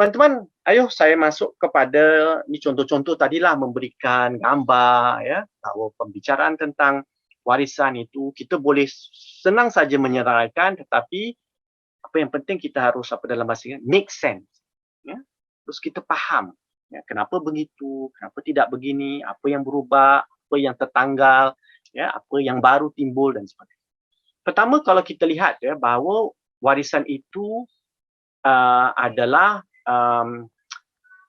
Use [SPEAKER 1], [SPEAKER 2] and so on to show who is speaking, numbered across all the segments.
[SPEAKER 1] Teman-teman, ayo saya masuk kepada ni contoh-contoh tadilah memberikan gambar ya bahawa pembicaraan tentang warisan itu kita boleh senang saja menyeraikan, tetapi apa yang penting kita harus apa dalam bahasa Inggeris make sense ya. Terus kita faham ya kenapa begitu, kenapa tidak begini, apa yang berubah, apa yang tertanggal ya, apa yang baru timbul dan sebagainya. Pertama kalau kita lihat ya bahawa warisan itu adalah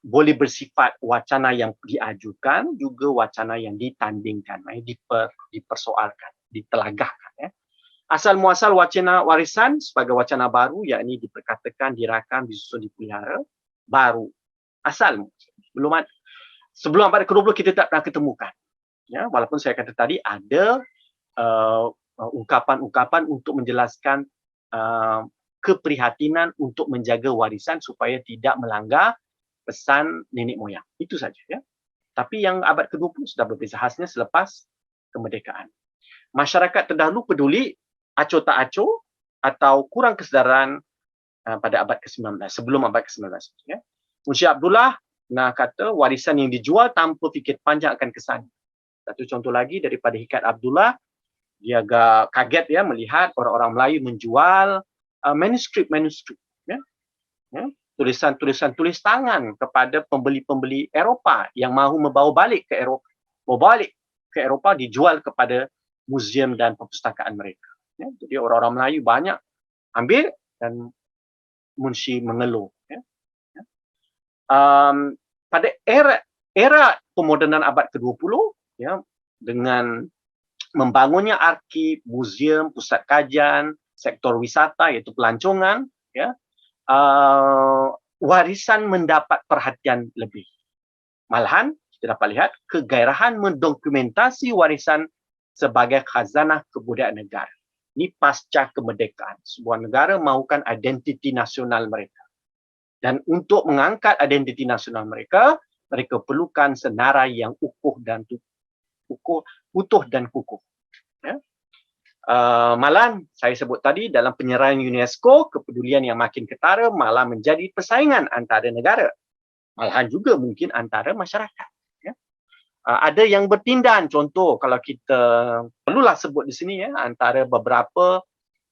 [SPEAKER 1] boleh bersifat wacana yang diajukan juga wacana yang ditandingkan, dipersoalkan, ditelagahkan ya. Asal muasal wacana warisan sebagai wacana baru yakni diperkatakan, dirakam, disusun, dipelihara baru. Asal belum ada. Sebelum abad ke-20 kita tak pernah ketemukan. Ya, walaupun saya kata tadi ada ungkapan-ungkapan untuk menjelaskan keprihatinan untuk menjaga warisan supaya tidak melanggar pesan nenek moyang. Itu saja ya. Tapi yang abad ke-20 sudah berbeza khasnya selepas kemerdekaan. Masyarakat terdahulu peduli acuh tak acuh atau kurang kesedaran pada abad ke-19, sebelum abad ke-19 ya. Munshi Abdullah kata warisan yang dijual tanpa fikir panjang akan kesan. Satu contoh lagi daripada Hikat Abdullah, dia agak kaget ya melihat orang-orang Melayu menjual manuskrip ya. Ya. Tulisan-tulisan tulis tangan kepada pembeli-pembeli Eropah yang mahu membawa balik ke Eropah. Bawa balik ke Eropah dijual kepada muzium dan perpustakaan mereka. Ya. Jadi orang-orang Melayu banyak ambil dan Munshi mengeluh. Ya. Ya. Pada era pemodenan abad ke-20 ya, dengan membangunnya arsip, muzium, pusat kajian, sektor wisata iaitu pelancongan ya, warisan mendapat perhatian lebih. Malahan kita dapat lihat kegairahan mendokumentasi warisan sebagai khazanah kebudayaan negara. Ini pasca kemerdekaan. Sebuah negara mahukan identiti nasional mereka. Dan untuk mengangkat identiti nasional mereka, mereka perlukan senarai yang utuh dan kukuh. Ya. Malahan saya sebut tadi dalam penyerahan UNESCO, kepedulian yang makin ketara malah menjadi persaingan antara negara, malahan juga mungkin antara masyarakat ya. Ada yang bertindan, contoh kalau kita perlulah sebut di sini ya, antara beberapa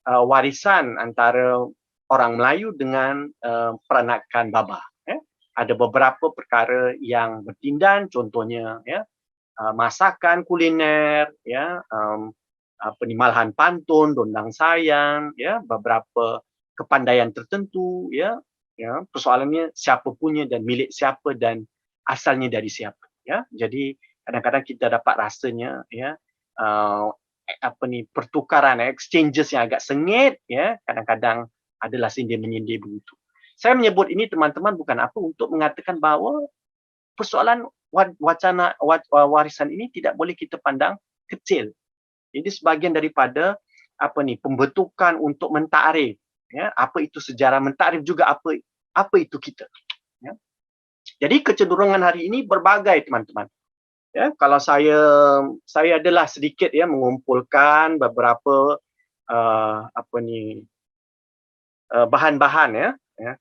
[SPEAKER 1] warisan antara orang Melayu dengan peranakan Babah ya. Ada beberapa perkara yang bertindan, contohnya ya, masakan kuliner ya, malahan pantun, dondang sayang, ya, beberapa kepandaian tertentu, ya, persoalannya siapa punya dan milik siapa dan asalnya dari siapa, ya. Jadi kadang-kadang kita dapat rasanya, ya, pertukaran, exchanges yang agak sengit, ya, kadang-kadang adalah sindir-menyindir begitu. Saya menyebut ini teman-teman bukan apa untuk mengatakan bahawa persoalan wacana warisan ini tidak boleh kita pandang kecil. Ini sebahagian daripada pembentukan untuk mentakrif ya, apa itu sejarah, mentakrif juga apa itu kita ya. Jadi kecenderungan hari ini berbagai teman-teman ya. Kalau saya adalah sedikit ya mengumpulkan beberapa bahan-bahan ya,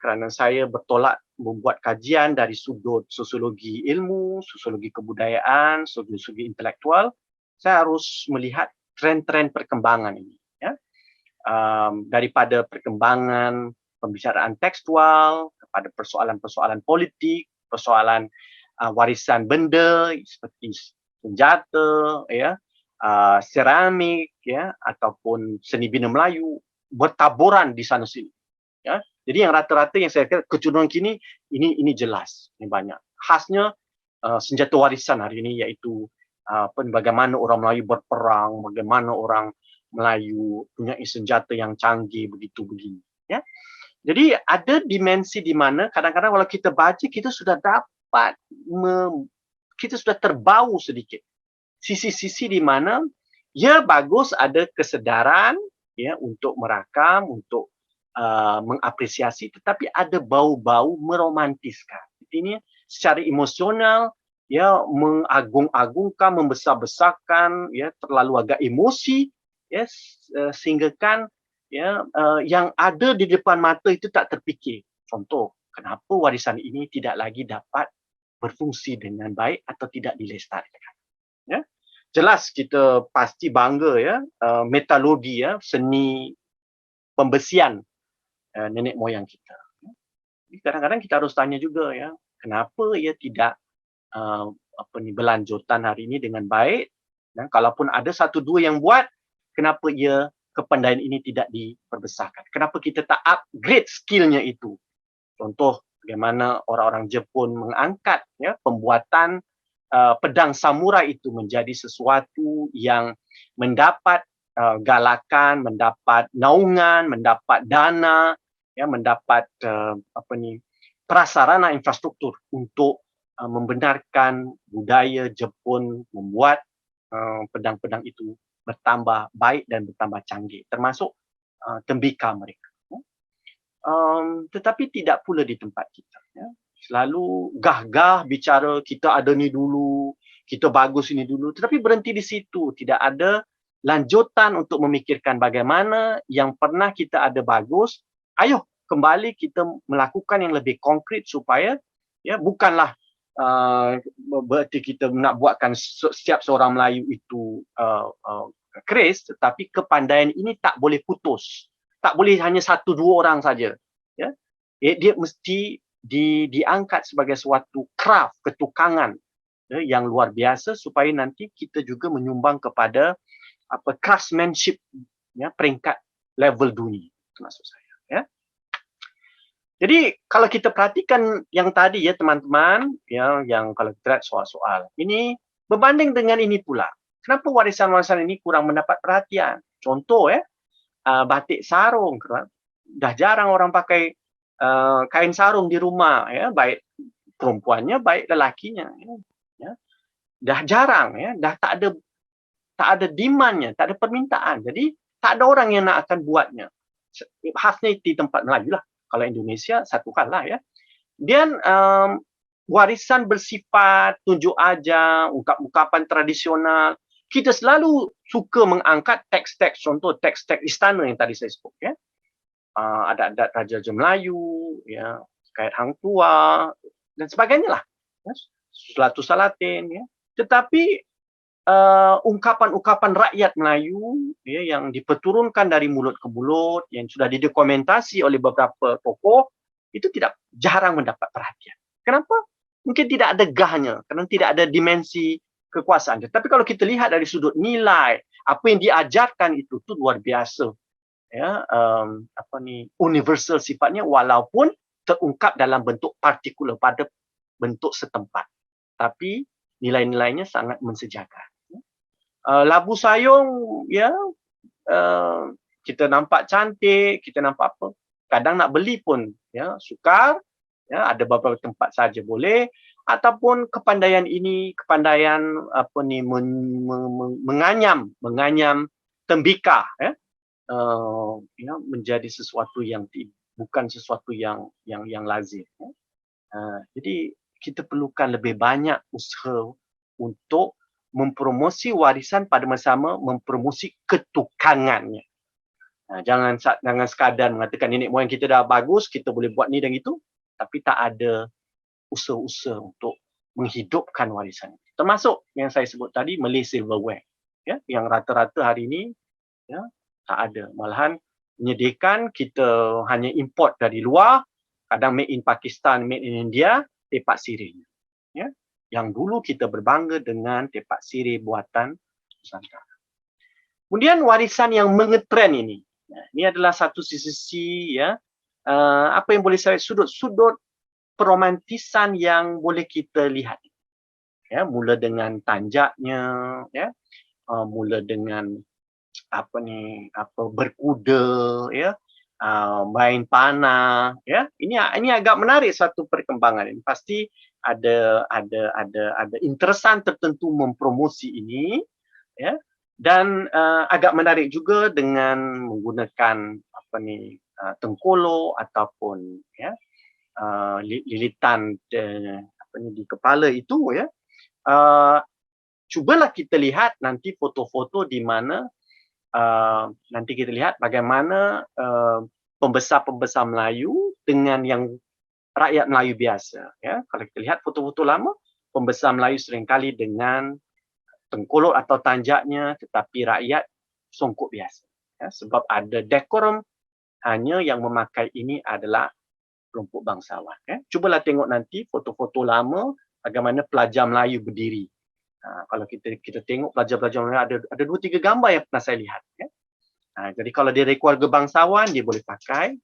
[SPEAKER 1] kerana saya bertolak membuat kajian dari sudut sosiologi ilmu, sosiologi kebudayaan, sosiologi intelektual. Saya harus melihat tren-tren perkembangan ini ya. Daripada perkembangan pembicaraan tekstual kepada persoalan-persoalan politik, persoalan warisan benda seperti senjata ya, seramik ya, ataupun seni bina Melayu bertaburan di sana sini ya. Jadi yang rata-rata yang saya kira kecenderungan kini ini jelas, ini banyak. Khasnya senjata warisan hari ini iaitu bagaimana orang Melayu berperang, bagaimana orang Melayu punya senjata yang canggih begitu begini ya. Jadi ada dimensi di mana kadang-kadang kalau kita baca kita sudah dapat kita sudah terbau sedikit sisi-sisi di mana ya bagus ada kesedaran ya untuk merakam, untuk mengapresiasi, tetapi ada bau-bau meromantiskan. Ini secara emosional ya, mengagung-agungkan, membesar-besarkan ya, terlalu agak emosi ya, sehinggakan ya yang ada di depan mata itu tak terfikir. Contoh kenapa warisan ini tidak lagi dapat berfungsi dengan baik atau tidak dilestarikan. Ya. Jelas kita pasti bangga ya, metalurgi ya, seni pembesian nenek moyang kita. Kadang-kadang kita harus tanya juga ya, kenapa ia tidak berlanjutan hari ini dengan baik, dan kalaupun ada satu dua yang buat, kenapa ia kepandaian ini tidak diperbesarkan? Kenapa kita tak upgrade skillnya itu? Contoh bagaimana orang-orang Jepun mengangkat ya pembuatan pedang samurai itu menjadi sesuatu yang mendapat galakan, mendapat naungan, mendapat dana, ya, mendapat prasarana infrastruktur untuk membenarkan budaya Jepun membuat pedang-pedang itu bertambah baik dan bertambah canggih, termasuk tembika mereka. Tetapi tidak pula di tempat kita. Ya. Selalu gah-gah bicara kita ada ni dulu, kita bagus ini dulu, tetapi berhenti di situ. Tidak ada lanjutan untuk memikirkan bagaimana yang pernah kita ada bagus, ayo kembali kita melakukan yang lebih konkret supaya ya bukanlah berarti kita nak buatkan setiap seorang Melayu itu keris, tetapi kepandaian ini tak boleh putus. Tak boleh hanya satu dua orang saja. Ya. Dia mesti diangkat sebagai suatu craft, ketukangan ya, yang luar biasa supaya nanti kita juga menyumbang kepada craftsmanship ya, peringkat level dunia. Itu maksud saya. Ya. Jadi kalau kita perhatikan yang tadi ya teman-teman, ya, yang kalau kita lihat soal-soal ini berbanding dengan ini pula. Kenapa warisan-warisan ini kurang mendapat perhatian? Contoh ya, batik sarung, dah jarang orang pakai kain sarung di rumah, ya, baik perempuannya, baik lelakinya, ya. Dah jarang, ya, dah tak ada demand-nya, tak ada permintaan. Jadi tak ada orang yang nak akan buatnya. Khasnya di tempat Melayu lah. Kalau Indonesia satu hal lah ya. Dan warisan bersifat tunjuk ajar, ungkapan tradisional. Kita selalu suka mengangkat teks-teks, contoh teks-teks istana yang tadi saya sebut, ya. Adat-adat Raja Melayu, ya, kait hang tua dan sebagainya lah. Ya. Selatu Salatin, ya. Tetapi ungkapan-ungkapan rakyat Melayu ya, yang diperturunkan dari mulut ke mulut, yang sudah didokumentasi oleh beberapa tokoh, itu jarang mendapat perhatian. Kenapa? Mungkin tidak ada gahnya, kerana tidak ada dimensi kekuasaan. Tapi kalau kita lihat dari sudut nilai, apa yang diajarkan itu luar biasa. Ya, universal sifatnya walaupun terungkap dalam bentuk partikular pada bentuk setempat. Tapi nilai-nilainya sangat mensejahterakan. Labu sayung, ya, kita nampak cantik, kita nampak apa. Kadang nak beli pun, ya, sukar. Ya, ada beberapa tempat saja boleh. Ataupun kepandaian ini, kepandaian menganyam tembika, ya, ya, menjadi sesuatu yang bukan sesuatu yang lazim. Ya. Jadi kita perlukan lebih banyak usaha untuk mempromosi warisan pada masa sama mempromosi ketukangannya. Jangan sekadar mengatakan nenek moyang kita dah bagus, kita boleh buat ni dan itu, tapi tak ada usaha-usaha untuk menghidupkan warisan. Termasuk yang saya sebut tadi, Malay Silverware, ya, yang rata-rata hari ini ya, tak ada. Malahan menyediakan kita hanya import dari luar, kadang made in Pakistan, made in India, tepak sirihnya. Ya. Yang dulu kita berbangga dengan tepak sirih buatan Nusantara. Kemudian warisan yang mengetren ini. Ini adalah satu sisi ya, apa yang boleh saya sudut peromantisan yang boleh kita lihat. Ya, mula dengan tanjaknya, ya, mula dengan berkuda, ya, main panah, ya. Ini agak menarik satu perkembangan ini. Pasti ada interesan tertentu mempromosi ini, ya. Dan agak menarik juga dengan menggunakan tengkolo ataupun ya lilitan di kepala itu, ya. Cubalah kita lihat nanti foto-foto di mana nanti kita lihat bagaimana pembesar-pembesar Melayu dengan yang rakyat Melayu biasa. Ya, kalau kita lihat foto-foto lama, pembesar Melayu seringkali dengan tengkolok atau tanjaknya, tetapi rakyat songkok biasa. Ya, sebab ada dekorum, hanya yang memakai ini adalah kelompok bangsawan. Ya. Cubalah tengok nanti foto-foto lama bagaimana pelajar Melayu berdiri. Kalau kita tengok pelajar-pelajar Melayu ada 2-3 gambar yang pernah saya lihat. Ya. Jadi kalau dia dari keluarga bangsawan, dia boleh pakai.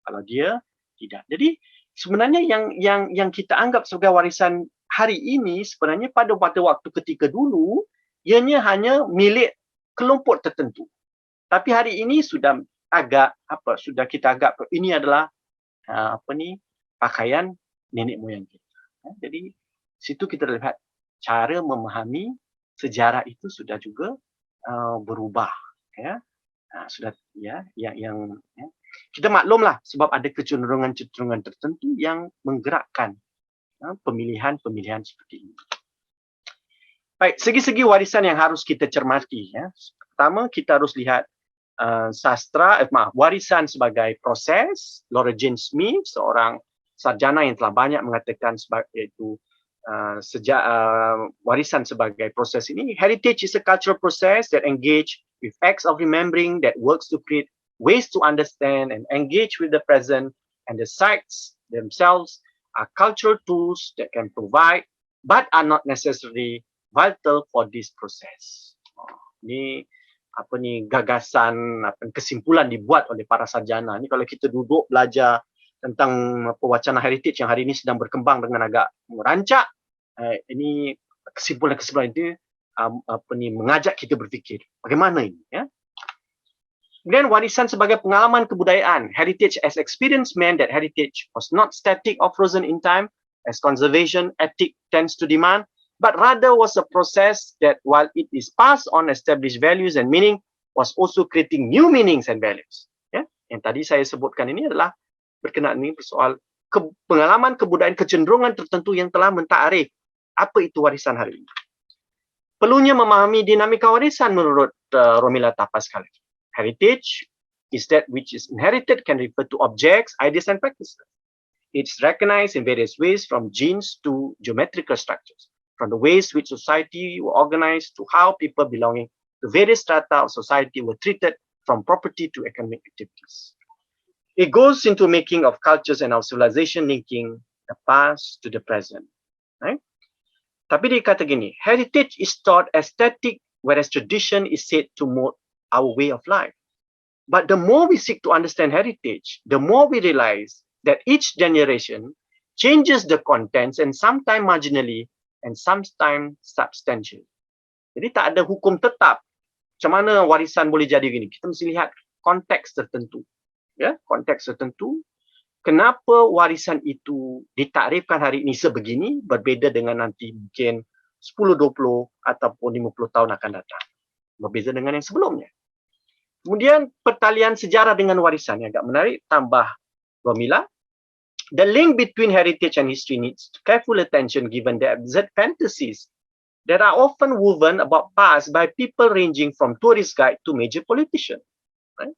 [SPEAKER 1] Kalau dia tidak. Jadi sebenarnya yang kita anggap sebagai warisan hari ini sebenarnya pada waktu ketika dulu ianya hanya milik kelompok tertentu. Tapi hari ini sudah kita anggap ini adalah pakaian nenek moyang kita. Jadi situ kita lihat cara memahami sejarah itu sudah juga berubah. Ya. Sudah yang kita maklumlah sebab ada kecenderungan-kecenderungan tertentu yang menggerakkan pemilihan-pemilihan seperti ini. Baik, segi-segi warisan yang harus kita cermati. Ya. Pertama, kita harus lihat warisan sebagai proses. Laura Jane Smith, seorang sarjana yang telah banyak mengatakan iaitu warisan sebagai proses ini. Heritage is a cultural process that engage with acts of remembering that works to create ways to understand and engage with the present, and the sites themselves are cultural tools that can provide but are not necessarily vital for this process. Ini gagasan, kesimpulan dibuat oleh para sarjana. Ini kalau kita duduk belajar tentang wacana heritage yang hari ini sedang berkembang dengan agak merancak, ini kesimpulan-kesimpulan itu mengajak kita berfikir bagaimana ini. Ya. Kemudian warisan sebagai pengalaman kebudayaan. Heritage as experience meant that heritage was not static or frozen in time as conservation ethic tends to demand, but rather was a process that while it is passed on established values and meaning, was also creating new meanings and values. Ya. Yang tadi saya sebutkan ini adalah berkenaan ini soal pengalaman kebudayaan, kecenderungan tertentu yang telah mentakrif apa itu warisan hari ini. Perlunya memahami dinamika warisan menurut Romila Tapascal. Heritage is that which is inherited, can refer to objects, ideas, and practices. It's recognized in various ways, from genes to geometrical structures, from the ways which society were organized to how people belonging to various strata of society were treated, from property to economic activities. It goes into making of cultures and of civilization, linking the past to the present. Right? Tapi dia kata gini, heritage is taught as static, whereas tradition is said to mold our way of life. But the more we seek to understand heritage, the more we realize that each generation changes the contents, and sometimes marginally and sometimes substantially. Jadi tak ada hukum tetap macam mana warisan boleh jadi gini. Kita mesti lihat konteks tertentu. Ya, konteks tertentu. Kenapa warisan itu ditakrifkan hari ini sebegini, berbeza dengan nanti mungkin 10, 20 ataupun 50 tahun akan datang. Berbeza dengan yang sebelumnya. Kemudian pertalian sejarah dengan warisan yang agak menarik, tambah Romila. The link between heritage and history needs careful attention given the absurd fantasies that are often woven about past by people ranging from tourist guide to major politician. Right?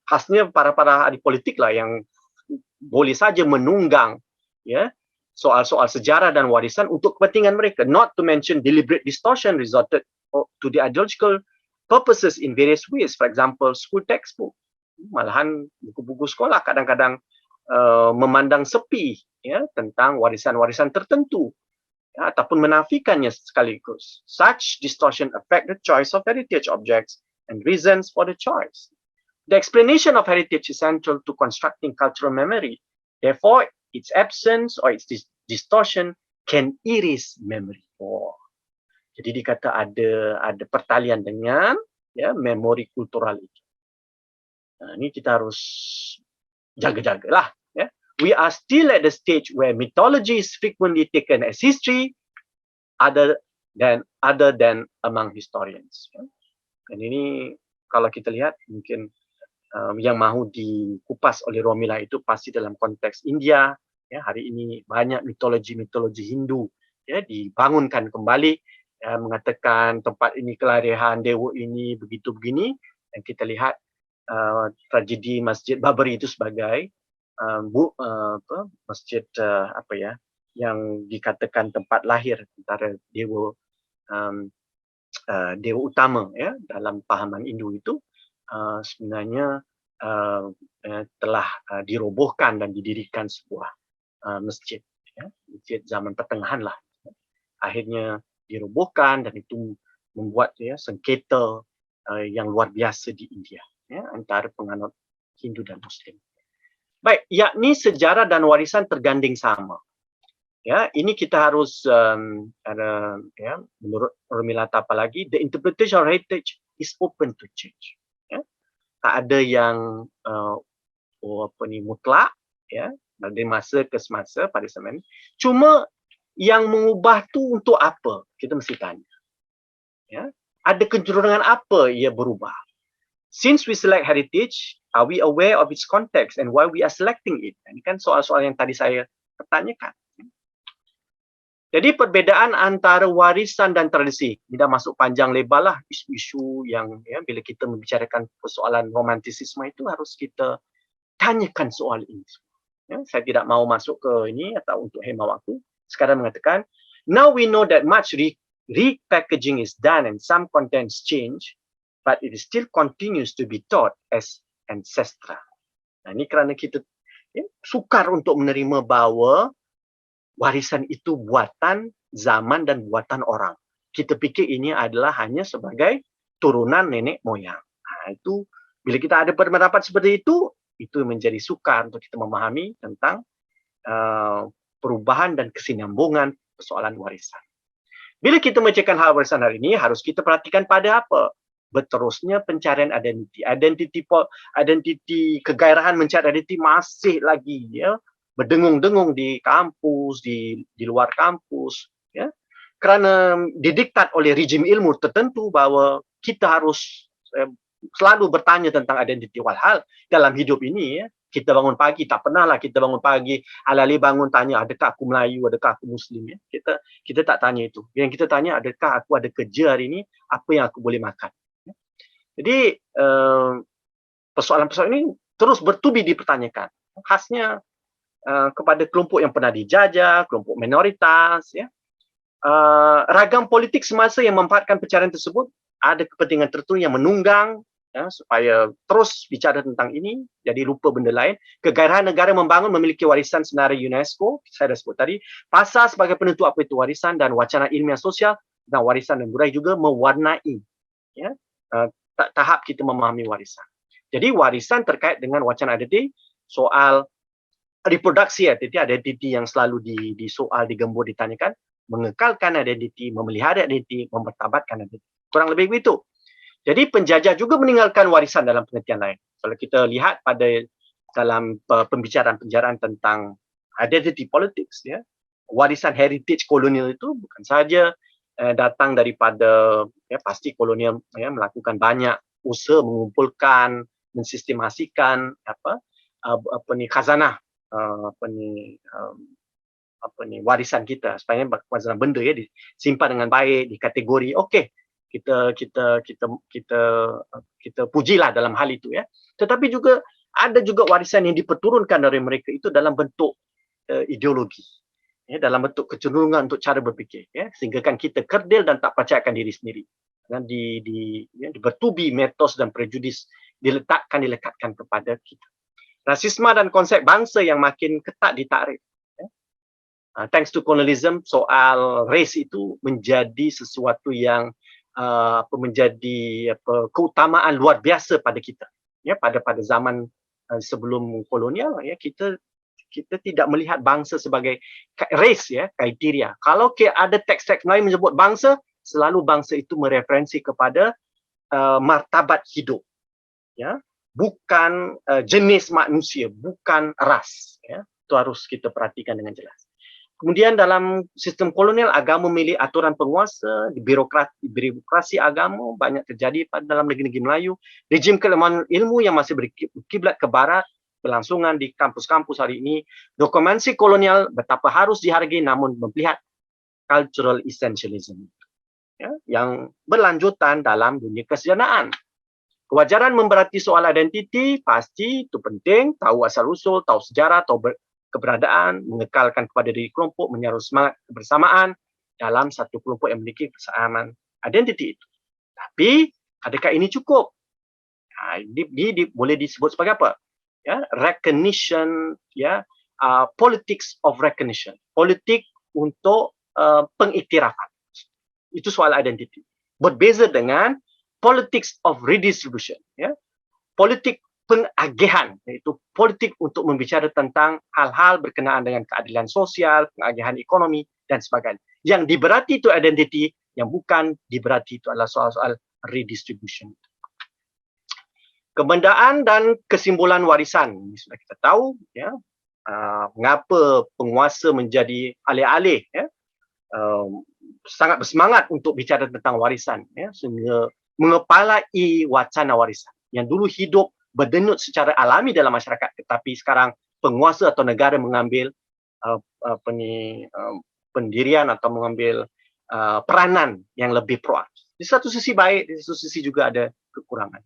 [SPEAKER 1] Khasnya para ahli politik lah yang boleh saja menunggang soal-soal sejarah dan warisan untuk kepentingan mereka. Not to mention deliberate distortion resorted to the ideological purposes in various ways. For example, school textbook. Malahan buku-buku sekolah kadang-kadang memandang sepi tentang warisan-warisan tertentu ataupun menafikannya sekaligus. Such distortion affect the choice of heritage objects and reasons for the choice. The explanation of heritage is central to constructing cultural memory. Therefore, its absence or its distortion can erase memory. Jadi dikata ada pertalian dengan memori kultural itu. Ini kita harus jaga-jagalah. We are still at the stage where mythology is frequently taken as history, other than among historians. Dan ini kalau kita lihat mungkin yang mahu dikupas oleh Romila itu pasti dalam konteks India. Hari ini banyak mitologi Hindu dibangunkan kembali. Mengatakan tempat ini kelahiran dewa ini begitu begini, dan kita lihat tragedi Masjid Babri itu sebagai masjid yang dikatakan tempat lahir antara dewa dewa utama ya dalam pahaman Hindu itu sebenarnya telah dirobohkan dan didirikan sebuah masjid ya, masjid zaman pertengahan lah. Akhirnya dirobohkan dan itu membuat ya sengketa yang luar biasa di India ya antara penganut Hindu dan Muslim. Baik, yakni sejarah dan warisan terganding sama. Ya, ini kita harus ada ya menurut Urmila Tapalagi, the interpretation of heritage is open to change. Ya. Tak ada yang mutlak ya dari masa ke semasa pada zaman. Cuma yang mengubah tu untuk apa? Kita mesti tanya. Ya. Ada kecenderungan apa ia berubah? Since we select heritage, are we aware of its context and why we are selecting it? Ini kan soal-soal yang tadi saya pertanyakan. Jadi perbezaan antara warisan dan tradisi, tidak masuk panjang lebar lah isu-isu yang ya, bila kita membicarakan persoalan romantisisme itu harus kita tanyakan soal ini. Ya, saya tidak mau masuk ke ini atau untuk hemat waktu. Sekarang mengatakan, now we know that much repackaging is done and some contents change, but it still continues to be taught as ancestral. Nah, ini kerana kita ya, sukar untuk menerima bahawa warisan itu buatan zaman dan buatan orang. Kita fikir ini adalah hanya sebagai turunan nenek moyang. Nah, itu bila kita ada pendapat seperti itu menjadi sukar untuk kita memahami tentang perubahan dan kesinambungan persoalan warisan. Bila kita memecahkan hal warisan hari ini, harus kita perhatikan pada apa? Berterusnya pencarian identiti kegairahan mencari identiti masih lagi ya berdengung-dengung di kampus, di luar kampus ya. Kerana didiktat oleh rejim ilmu tertentu bahawa kita harus selalu bertanya tentang identiti. Walhal dalam hidup ini ya, kita bangun pagi tak pernahlah kita bangun pagi alali bangun tanya adakah aku Melayu, adakah aku Muslim ya. Kita tak tanya itu. Yang kita tanya adakah aku ada kerja hari ini, apa yang aku boleh makan. Jadi persoalan-persoalan ini terus bertubi dipertanyakan. Khasnya kepada kelompok yang pernah dijajah, kelompok minoritas, ya. Ragam politik semasa yang memanfaatkan pencarian tersebut ada kepentingan tertentu yang menunggang ya, supaya terus bicara tentang ini, jadi lupa benda lain. Kegairahan negara membangun memiliki warisan senarai UNESCO, saya dah sebut tadi, pasal sebagai penentu apa itu warisan dan wacana ilmiah sosial dan warisan dan budaya juga mewarnai ya, tahap kita memahami warisan. Jadi warisan terkait dengan wacana identiti, soal reproduksi identiti yang selalu disoal, digembur, ditanyakan, mengekalkan identiti, memelihara identiti, mempertabatkan identiti. Kurang lebih begitu. Jadi penjajah juga meninggalkan warisan dalam pengertian lain. Kalau kita lihat pada dalam pembicaraan-pembicaraan tentang identity politics, ya, warisan heritage kolonial itu bukan saja datang daripada ya, pasti kolonial ya, melakukan banyak usaha mengumpulkan, mensistemasikan khazanah warisan kita supaya khazanah benda ya disimpan dengan baik, dikategori okey, kita pujilah dalam hal itu ya. Tetapi juga ada juga warisan yang diperturunkan dari mereka itu dalam bentuk ideologi. Ya, dalam bentuk kecenderungan untuk cara berfikir ya, sehingga kan kita kerdil dan tak percayakan diri sendiri dan bertubi mitos dan prejudis dilekatkan kepada kita. Rasisme dan konsep bangsa yang makin ketat ditakrif ya. Thanks to colonialism, soal race itu menjadi sesuatu yang menjadi keutamaan luar biasa pada kita ya, pada zaman sebelum kolonial ya, kita tidak melihat bangsa sebagai race ya, kriteria. Kalau ada teks-teks lain menyebut bangsa, selalu bangsa itu mereferensi kepada martabat hidup ya, bukan jenis manusia, bukan ras ya. Itu harus kita perhatikan dengan jelas. Kemudian dalam sistem kolonial, agama memilih aturan penguasa, birokrasi agama banyak terjadi pada dalam negeri-negeri Melayu. Rejim keilmuan ilmu yang masih berkiblat ke barat, berlangsungan di kampus-kampus hari ini. Dokumentasi kolonial betapa harus dihargai namun memperlihat cultural essentialism ya, yang berlanjutan dalam dunia kesejahteraan. Kewajaran memberati soal identiti, pasti itu penting, tahu asal-usul, tahu sejarah, tahu keberadaan, mengekalkan kepada diri kelompok, menyaruh semangat kebersamaan dalam satu kelompok yang memiliki kesamaan identiti itu. Tapi, adakah ini cukup? Boleh disebut sebagai apa? Ya, recognition, ya, politics of recognition, politik untuk pengiktirafan. Itu soal identiti. Berbeza dengan politics of redistribution, ya, politik pengagihan, iaitu politik untuk membicara tentang hal-hal berkenaan dengan keadilan sosial, pengagihan ekonomi dan sebagainya. Yang diberati itu identiti, yang bukan diberati itu adalah soal-soal redistribution. Kebendaan dan kesimpulan warisan, ini sudah kita tahu, ya, mengapa penguasa menjadi alih-alih, ya, sangat bersemangat untuk bicara tentang warisan, ya, sehingga mengepalai wacana warisan yang dulu hidup berdenyut secara alami dalam masyarakat, tetapi sekarang penguasa atau negara mengambil pendirian atau mengambil peranan yang lebih proaktif. Di satu sisi baik, di satu sisi juga ada kekurangan.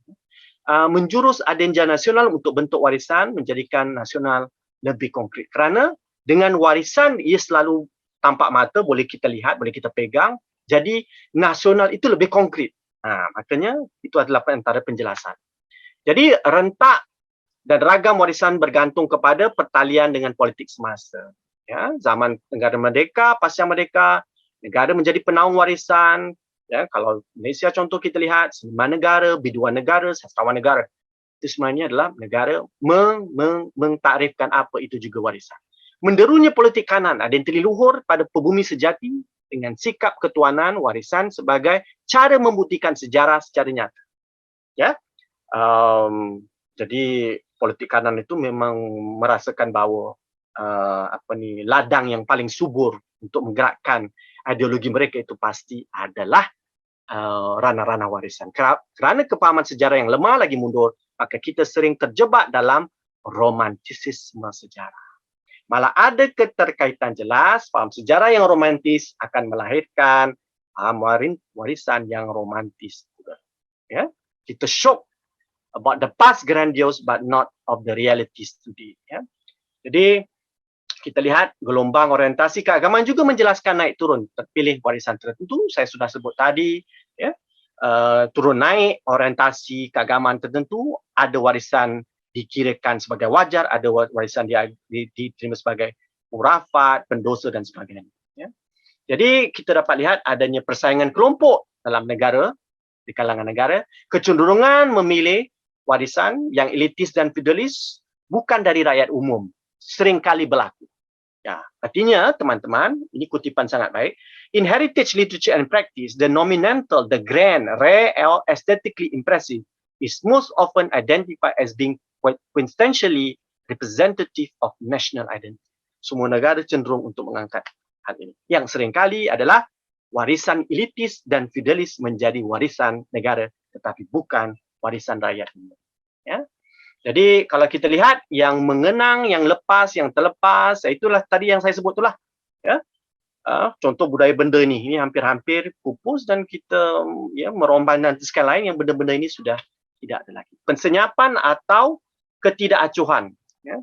[SPEAKER 1] Menjurus agenda nasional untuk bentuk warisan menjadikan nasional lebih konkret. Kerana dengan warisan ia selalu tampak mata, boleh kita lihat, boleh kita pegang. Jadi nasional itu lebih konkret. Makanya itu adalah antara penjelasan. Jadi rentak dan ragam warisan bergantung kepada pertalian dengan politik semasa. Ya, zaman negara merdeka, pasca merdeka, negara menjadi penaung warisan. Ya, kalau Malaysia contoh kita lihat, seniman negara, biduan negara, sastrawan negara. Itu sebenarnya adalah negara mengtakrifkan apa itu juga warisan. Menderunya politik kanan ada yang terleluhur pada pebumi sejati dengan sikap ketuanan warisan sebagai cara membuktikan sejarah secara nyata. Ya, jadi politik kanan itu memang merasakan bahawa ladang yang paling subur untuk menggerakkan ideologi mereka itu pasti adalah ranah-ranah warisan. Kerana kepahaman sejarah yang lemah lagi mundur, maka kita sering terjebak dalam romantisisme sejarah. Malah ada keterkaitan jelas, faham sejarah yang romantis akan melahirkan faham warisan yang romantis juga. Ya, kita shock about the past grandiose but not of the realities today. Ya. Jadi kita lihat gelombang orientasi keagamaan juga menjelaskan naik turun terpilih warisan tertentu. Saya sudah sebut tadi, ya, turun naik orientasi keagamaan tertentu. Ada warisan dikirakan sebagai wajar, ada warisan diterima sebagai murafat, pendosa dan sebagainya. Ya. Jadi kita dapat lihat adanya persaingan kelompok dalam negara, di kalangan negara, kecenderungan memilih warisan yang elitis dan feodalis bukan dari rakyat umum, seringkali berlaku. Ya, artinya teman-teman, ini kutipan sangat baik. In heritage literature and practice, the nominantal, the grand, rare, or aesthetically impressive is most often identified as being quintessentially representative of national identity. Semua negara cenderung untuk mengangkat hal ini. Yang seringkali adalah warisan elitis dan feodalis menjadi warisan negara, tetapi bukan warisan rakyat. Ya. Jadi kalau kita lihat yang mengenang, yang lepas, yang terlepas, itulah tadi yang saya sebut itulah. Ya. Contoh budaya benda ini hampir-hampir pupus dan kita ya merombak dan sekali lain yang benda-benda ini sudah tidak ada lagi. Pensenyapan atau ketidakacuhan. Ya.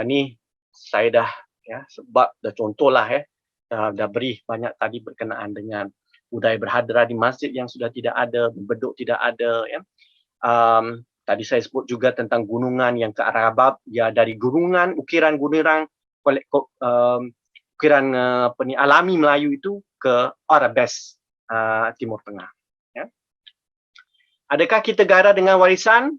[SPEAKER 1] Ini saya dah ya sebab dah contohlah ya dah beri banyak tadi berkenaan dengan budaya berhadrat di masjid yang sudah tidak ada, beduk tidak ada. Ya. Tadi saya sebut juga tentang gunungan yang ke arah Rabab, ya dari gunungan, ukiran alami Melayu itu ke Arabes Timur Tengah. Ya. Adakah kita gara dengan warisan?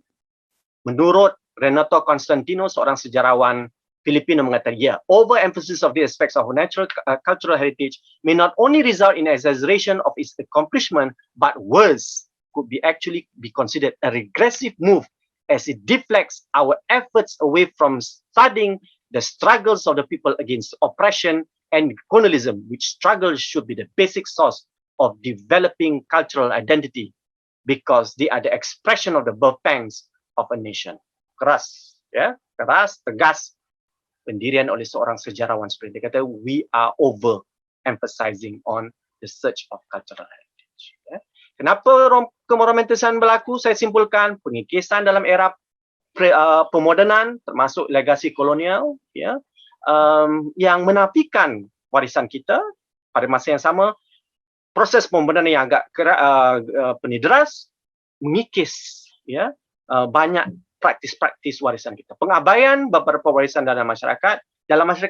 [SPEAKER 1] Menurut Renato Constantino, seorang sejarawan Filipino mengatakan, ya, overemphasis of the aspects of natural cultural heritage may not only result in exaggeration of its accomplishment, but worse, could actually be considered a regressive move as it deflects our efforts away from studying the struggles of the people against oppression and colonialism, which struggles should be the basic source of developing cultural identity because they are the expression of the birth pangs of a nation. Keras, ya, keras, tegas pendirian oleh seorang sejarawan seperti dia kata, we are over emphasizing on the search of cultural heritage. Ya. Kenapa keromantisan berlaku? Saya simpulkan pengikisan dalam era pemodenan termasuk legasi kolonial, ya, yang menafikan warisan kita. Pada masa yang sama, proses pemodenan yang agak deras mengikis, ya, banyak praktis-praktis warisan kita. Pengabaian beberapa warisan dalam masyarakat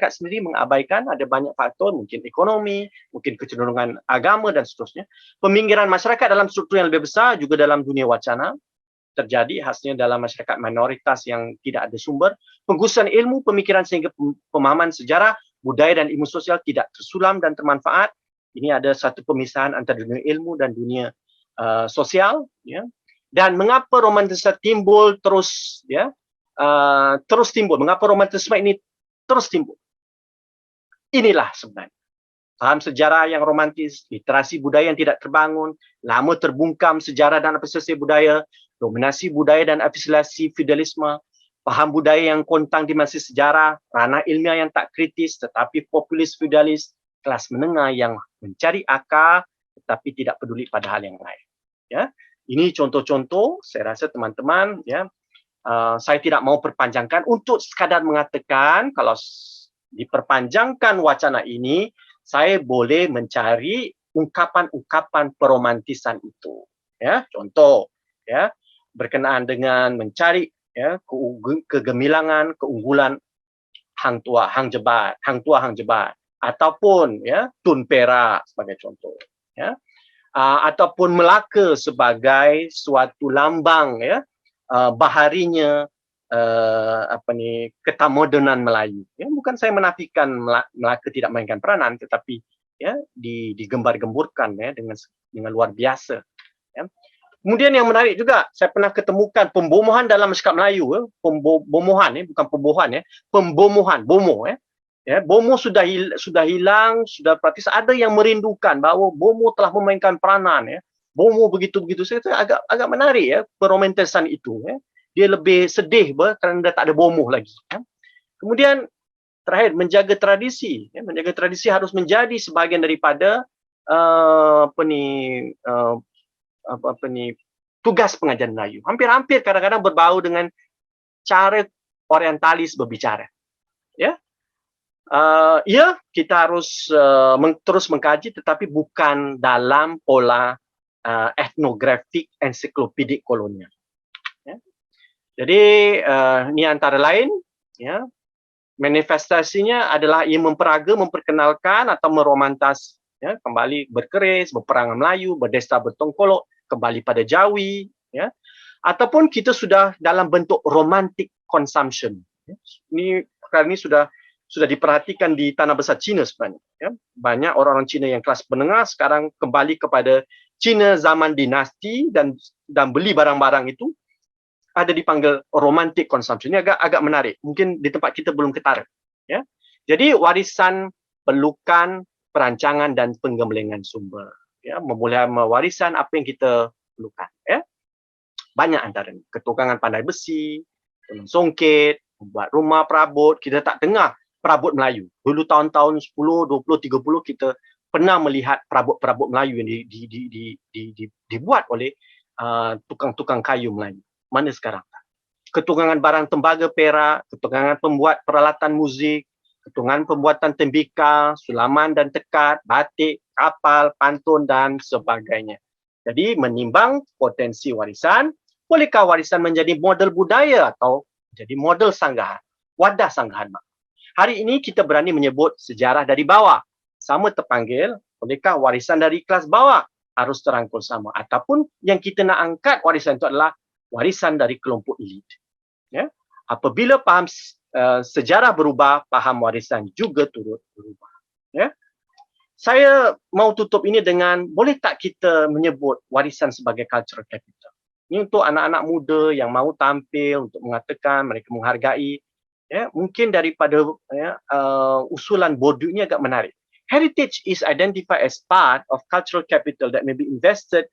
[SPEAKER 1] sendiri mengabaikan ada banyak faktor, mungkin ekonomi, mungkin kecenderungan agama dan seterusnya. Peminggiran masyarakat dalam struktur yang lebih besar juga dalam dunia wacana terjadi, khasnya dalam masyarakat minoritas yang tidak ada sumber. Penggusuran ilmu pemikiran sehingga pemahaman sejarah, budaya dan ilmu sosial tidak tersulam dan termanfaat. Ini ada satu pemisahan antara dunia ilmu dan dunia sosial, ya. Dan mengapa romantisme timbul terus, ya, terus timbul? Mengapa romantisme ini terus timbul? Inilah sebenarnya paham sejarah yang romantis, literasi budaya yang tidak terbangun, lama terbungkam sejarah dan apresiasi budaya, dominasi budaya dan afisilasi feudalisme, paham budaya yang kontang dimensi sejarah, ranah ilmiah yang tak kritis tetapi populis feodalis, kelas menengah yang mencari akar tetapi tidak peduli pada hal yang lain. Ya, ini contoh-contoh. Saya rasa teman-teman, ya, saya tidak mau perpanjangkan untuk sekadar mengatakan kalau diperpanjangkan wacana ini, saya boleh mencari ungkapan-ungkapan peromantisan itu. Ya, contoh, ya, berkenaan dengan mencari, ya, kegemilangan, keunggulan hang tua, hang jebat, ataupun, ya, tun perak sebagai contoh, ya, ataupun Melaka sebagai suatu lambang, ya, baharinya ketamodernan Melayu. Ya, bukan saya menafikan Melaka tidak mainkan peranan, tetapi, ya, digembar-gemburkan, ya, dengan luar biasa. Ya. Kemudian yang menarik juga, saya pernah ketemukan pembomohan dalam masyarakat Melayu, ya, pembomohan, bukan pembohan, ya, pembomohan, bomo, ya. Ya, bomo sudah hilang, sudah praktis. Ada yang merindukan bahawa bomo telah memainkan peranan, ya. Bomo begitu-begitu. Saya agak menarik, ya, peromantisan itu, ya. Dia lebih sedih kerana dia tak ada bomoh lagi. Ya. Kemudian terakhir, menjaga tradisi. Ya. Menjaga tradisi harus menjadi sebahagian daripada tugas pengajaran Melayu. Hampir-hampir kadang-kadang berbau dengan cara orientalis berbicara. Ya, ya, kita harus terus mengkaji, tetapi bukan dalam pola etnografik ensiklopedik kolonial. Ya. Jadi ini antara lain, ya, manifestasinya adalah ia memperaga, memperkenalkan atau meromantas, ya, kembali berkeris, berperangan Melayu, berdesta bertongkolok, kembali pada Jawi, ya, ataupun kita sudah dalam bentuk romantic consumption. Ya. Ini perkara ini sudah diperhatikan di tanah besar Cina sebenarnya. Ya. Banyak orang-orang Cina yang kelas menengah sekarang kembali kepada Cina zaman dinasti dan beli barang-barang itu ada dipanggil romantic consumption. Ini agak menarik. Mungkin di tempat kita belum ketara. Ya. Jadi warisan perlukan perancangan dan penggembelengan sumber. Ya, memulai warisan apa yang kita perlukan. Ya. Banyak antaranya. Ketukangan pandai besi, songket, membuat rumah perabot. Kita tak dengar perabot Melayu. Dulu tahun-tahun 10, 20, 30 kita pernah melihat perabot-perabot Melayu yang dibuat oleh tukang-tukang kayu Melayu. Mana sekarang? Ketungangan barang tembaga perak, ketungangan pembuat peralatan muzik, ketungangan pembuatan tembikar, sulaman dan tekad, batik, kapal, pantun dan sebagainya. Jadi menimbang potensi warisan, bolehkah warisan menjadi model budaya atau menjadi model sanggahan, wadah sanggahan? Hari ini kita berani menyebut sejarah dari bawah. Sama terpanggil, bolehkah warisan dari kelas bawah harus terangkul sama? Ataupun yang kita nak angkat warisan itu adalah warisan dari kelompok elit. Ya. Apabila paham sejarah berubah, paham warisan juga turut berubah. Ya. Saya mau tutup ini dengan, boleh tak kita menyebut warisan sebagai cultural capital? Ini untuk anak-anak muda yang mahu tampil, untuk mengatakan mereka menghargai. Ya, mungkin daripada, ya, usulan Bourdieu ini agak menarik. Heritage is identified as part of cultural capital that may be invested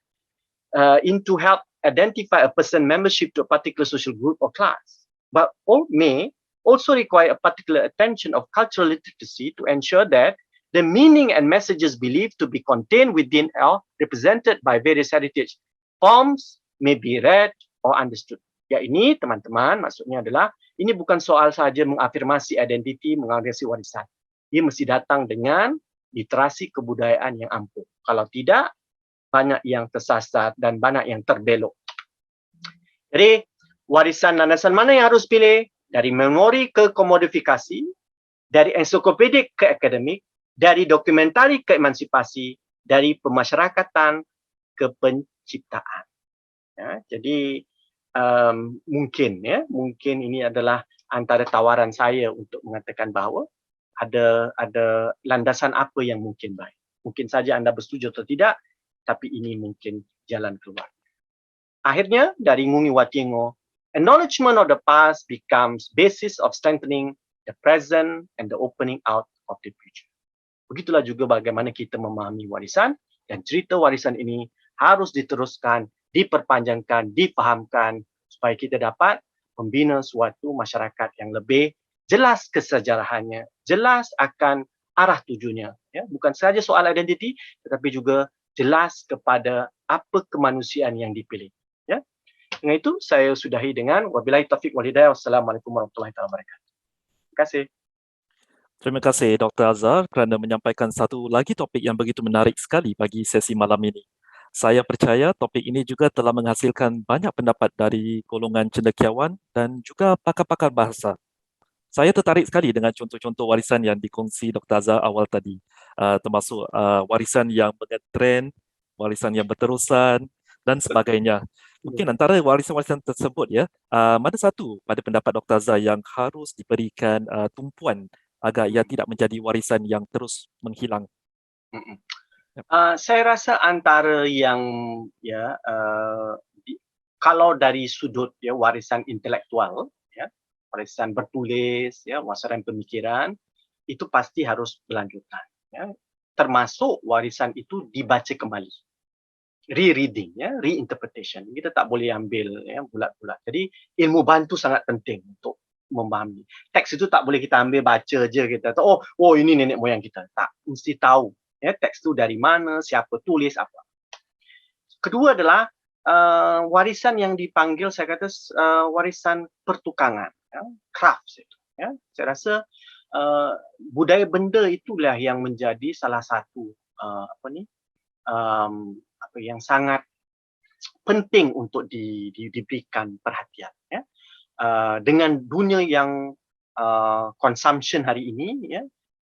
[SPEAKER 1] into help identify a person membership to a particular social group or class, but may also require a particular attention of cultural literacy to ensure that the meaning and messages believed to be contained within or represented by various heritage forms may be read or understood. Ya, ini teman-teman maksudnya adalah ini bukan soal saja mengafirmasi identiti, mengafirmasi warisan. Ia mesti datang dengan literasi kebudayaan yang ampuh. Kalau tidak, banyak yang tersasar dan banyak yang terbelok. Jadi, warisan landasan mana yang harus pilih? Dari memori ke komodifikasi, dari ensiklopedik ke akademik, dari dokumentari ke emansipasi, dari pemasyarakatan ke penciptaan. Ya, jadi mungkin ini adalah antara tawaran saya untuk mengatakan bahawa ada landasan apa yang mungkin baik. Mungkin saja anda bersetuju atau tidak, tapi ini mungkin jalan keluar. Akhirnya dari Ngungi Watingo, acknowledgement of the past becomes basis of strengthening the present and the opening out of the future. Begitulah juga bagaimana kita memahami warisan, dan cerita warisan ini harus diteruskan, diperpanjangkan, difahamkan supaya kita dapat membina suatu masyarakat yang lebih jelas kesejarahannya, jelas akan arah tujuannya. Ya, bukan sahaja soal identiti, tetapi juga jelas kepada apa kemanusiaan yang dipilih. Ya. Dengan itu, saya sudahi dengan wabillahi taufiq wal hidayah. Wassalamualaikum warahmatullahi wabarakatuh. Terima kasih.
[SPEAKER 2] Terima kasih Dr. Azhar kerana menyampaikan satu lagi topik yang begitu menarik sekali bagi sesi malam ini. Saya percaya topik ini juga telah menghasilkan banyak pendapat dari golongan cendekiawan dan juga pakar-pakar bahasa. Saya tertarik sekali dengan contoh-contoh warisan yang dikongsi Dr. Azhar awal tadi, termasuk warisan yang mengetren, warisan yang berterusan dan sebagainya. Mungkin antara warisan-warisan tersebut mana satu pada pendapat Dr. Azhar yang harus diberikan tumpuan agar ia tidak menjadi warisan yang terus menghilang?
[SPEAKER 1] Saya rasa antara yang kalau dari sudut warisan intelektual, warisan bertulis, warisan pemikiran, itu pasti harus berlanjutan. Termasuk warisan itu dibaca kembali, re-reading, reinterpretation. Kita tak boleh ambil bulat-bulat. Jadi ilmu bantu sangat penting untuk memahami. Teks itu tak boleh kita ambil baca je kita tahu, oh ini nenek moyang kita. Tak, mesti tahu teks itu dari mana, siapa tulis apa. Kedua adalah warisan yang dipanggil, saya kata warisan pertukangan, crafts itu. Saya rasa budaya benda itulah yang menjadi salah satu yang sangat penting untuk diberikan perhatian. Dengan dunia yang consumption hari ini,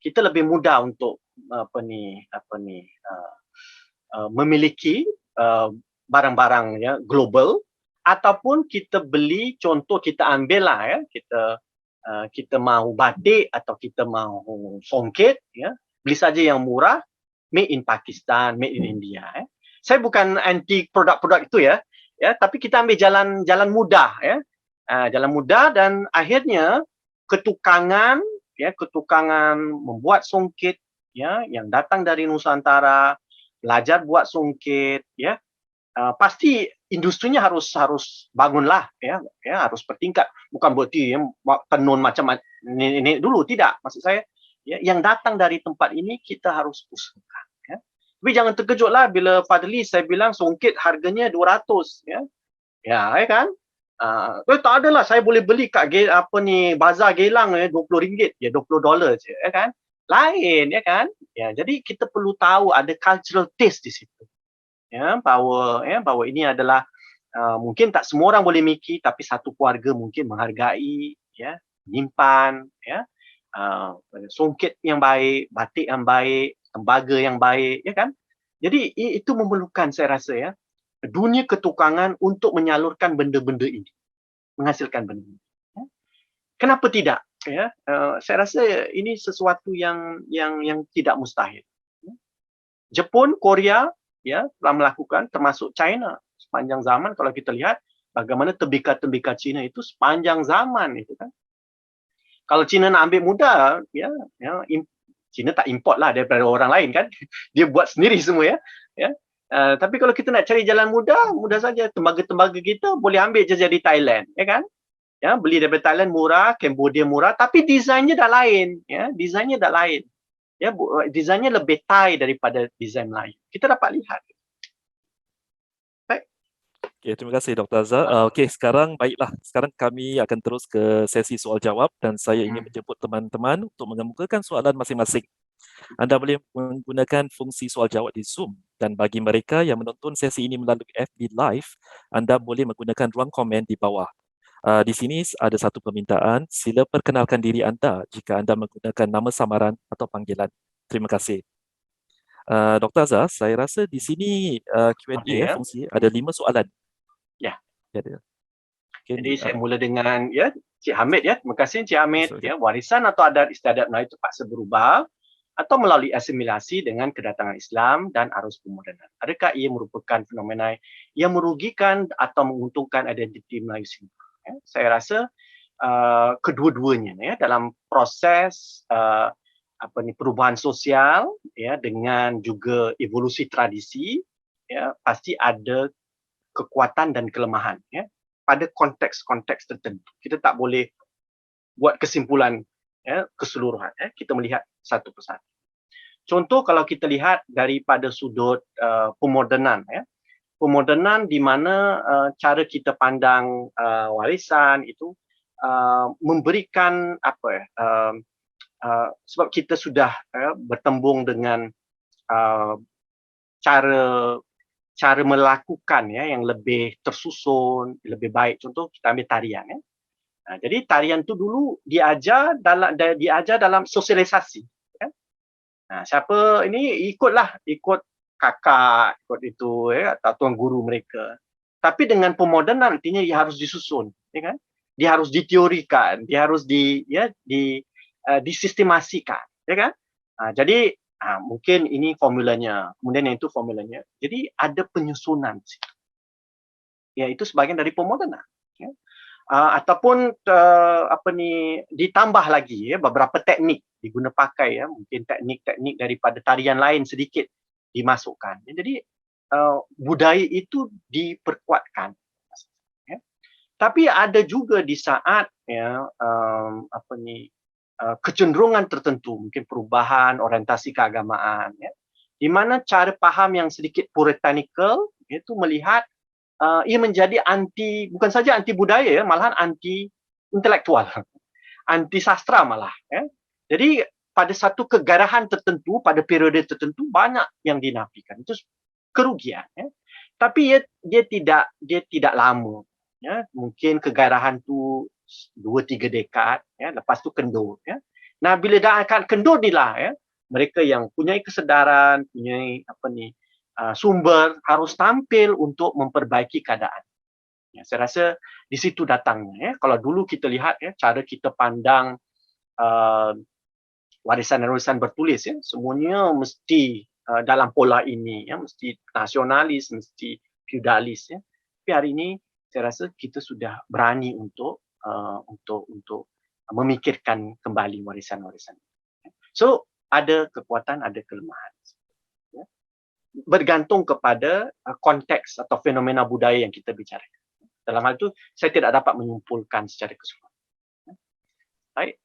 [SPEAKER 1] kita lebih mudah untuk memiliki barang-barang global, ataupun kita beli, contoh kita ambil lah kita mahu batik atau kita mahu songket, beli saja yang murah, made in Pakistan, made in India. Saya bukan anti produk-produk itu tapi kita ambil jalan mudah jalan mudah, dan akhirnya ketukangan membuat songket yang datang dari Nusantara, belajar buat songket pasti industrinya harus bangunlah harus bertingkat, bukan berarti tenun macam ini dulu, tidak. Maksud saya yang datang dari tempat ini kita harus usahakan. Tapi jangan terkejutlah bila Fadli saya bilang songket harganya 200 kan. Tak adalah saya boleh beli kat bazar Geylang RM20 $20 je kan. Lain kan. Jadi kita perlu tahu ada cultural taste di situ. Bahawa ini adalah mungkin tak semua orang boleh miliki, tapi satu keluarga mungkin menghargai, menyimpan songket yang baik, batik yang baik, tembaga yang baik, kan. Jadi itu memerlukan, saya rasa dunia ketukangan untuk menyalurkan benda-benda ini, menghasilkan benda ini. Kenapa tidak? Saya rasa ini sesuatu yang tidak mustahil. Jepun, Korea telah melakukan, termasuk China sepanjang zaman. Kalau kita lihat bagaimana tembikar-tembikar Cina itu sepanjang zaman itu kan. Kalau Cina nak ambil mudah, Cina tak import lah daripada orang lain kan. Dia buat sendiri semua tapi kalau kita nak cari jalan mudah saja. Tembaga-tembaga kita boleh ambil je dari Thailand, kan? Beli daripada Thailand murah, Cambodia murah, tapi desainnya dah lain, desainnya dah lain. ya desainnya lebih Thai daripada desain Melayu. Kita dapat lihat. Baik.
[SPEAKER 2] Okey, terima kasih Dr. Azhar. Okey, baiklah. Sekarang kami akan terus ke sesi soal jawab dan saya ingin menjemput teman-teman untuk mengemukakan soalan masing-masing. Anda boleh menggunakan fungsi soal jawab di Zoom dan bagi mereka yang menonton sesi ini melalui FB Live, anda boleh menggunakan ruang komen di bawah. Di sini ada satu permintaan, sila perkenalkan diri anda jika anda menggunakan nama samaran atau panggilan. Terima kasih. Dr. Azhar, saya rasa di sini Q&A
[SPEAKER 1] Boleh, ya.
[SPEAKER 2] fungsi ada 5 soalan.
[SPEAKER 1] Ya.
[SPEAKER 2] Ada.
[SPEAKER 1] Jadi saya mula dengan Cik Hamid ya. Terima kasih Cik Hamid ya. Warisan atau adat istiadat Melayu terpaksa berubah atau melalui asimilasi dengan kedatangan Islam dan arus pemodenan. Adakah ia merupakan fenomena yang merugikan atau menguntungkan identiti Melayu sendiri? Ya, saya rasa kedua-duanya ya dalam proses perubahan sosial ya dengan juga evolusi tradisi ya pasti ada kekuatan dan kelemahan ya pada konteks-konteks tertentu. Kita tak boleh buat kesimpulan ya keseluruhan ya. Kita melihat satu persatu. Contoh kalau kita lihat daripada sudut pemodenan ya. Pemodenan di mana cara kita pandang warisan itu memberikan apa ya sebab kita sudah bertembung dengan cara melakukan ya yang lebih tersusun, lebih baik. Contoh kita ambil tarian ya. Jadi tarian tu dulu diajar dalam sosialisasi ya. Siapa ini ikut kakak, ikut itu ya atau tuan guru mereka. Tapi dengan pemodenan artinya dia harus disusun, ya kan? Dia harus diteorikan, dia harus disistemasikan, ya kan? Jadi mungkin ini formulanya, kemudian yang itu formulanya. Jadi ada penyusunan. Ya itu sebahagian dari pemodenan. Ya. Ataupun ditambah lagi ya beberapa teknik diguna pakai ya, mungkin teknik-teknik daripada tarian lain sedikit dimasukkan. Jadi budaya itu diperkuatkan. Ya. Tapi ada juga di saat ya kecenderungan tertentu, mungkin perubahan orientasi keagamaan ya, di mana cara faham yang sedikit puritanical itu melihat ia menjadi bukan saja anti budaya ya, malahan anti intelektual, anti sastra malah ya. Jadi pada satu kegarahan tertentu, pada periode tertentu banyak yang dinafikan. Itu kerugian ya. Tapi dia tidak lama ya. Mungkin kegarahan tu 2-3 dekad ya, lepas tu kendur ya. Nah, bila dah akan kendur inilah ya, mereka yang punya kesedaran, punya sumber harus tampil untuk memperbaiki keadaan. Ya, saya rasa di situ datangnya. Ya. Kalau dulu kita lihat ya, cara kita pandang warisan bertulis ya, semuanya mesti dalam pola ini ya, mesti nasionalis, mesti feudalis ya. Tapi hari ini saya rasa kita sudah berani untuk memikirkan kembali warisan-warisan. So ada kekuatan, ada kelemahan. Bergantung kepada konteks atau fenomena budaya yang kita bicarakan. Dalam hal itu, saya tidak dapat menyimpulkan secara keseluruhan. Baik,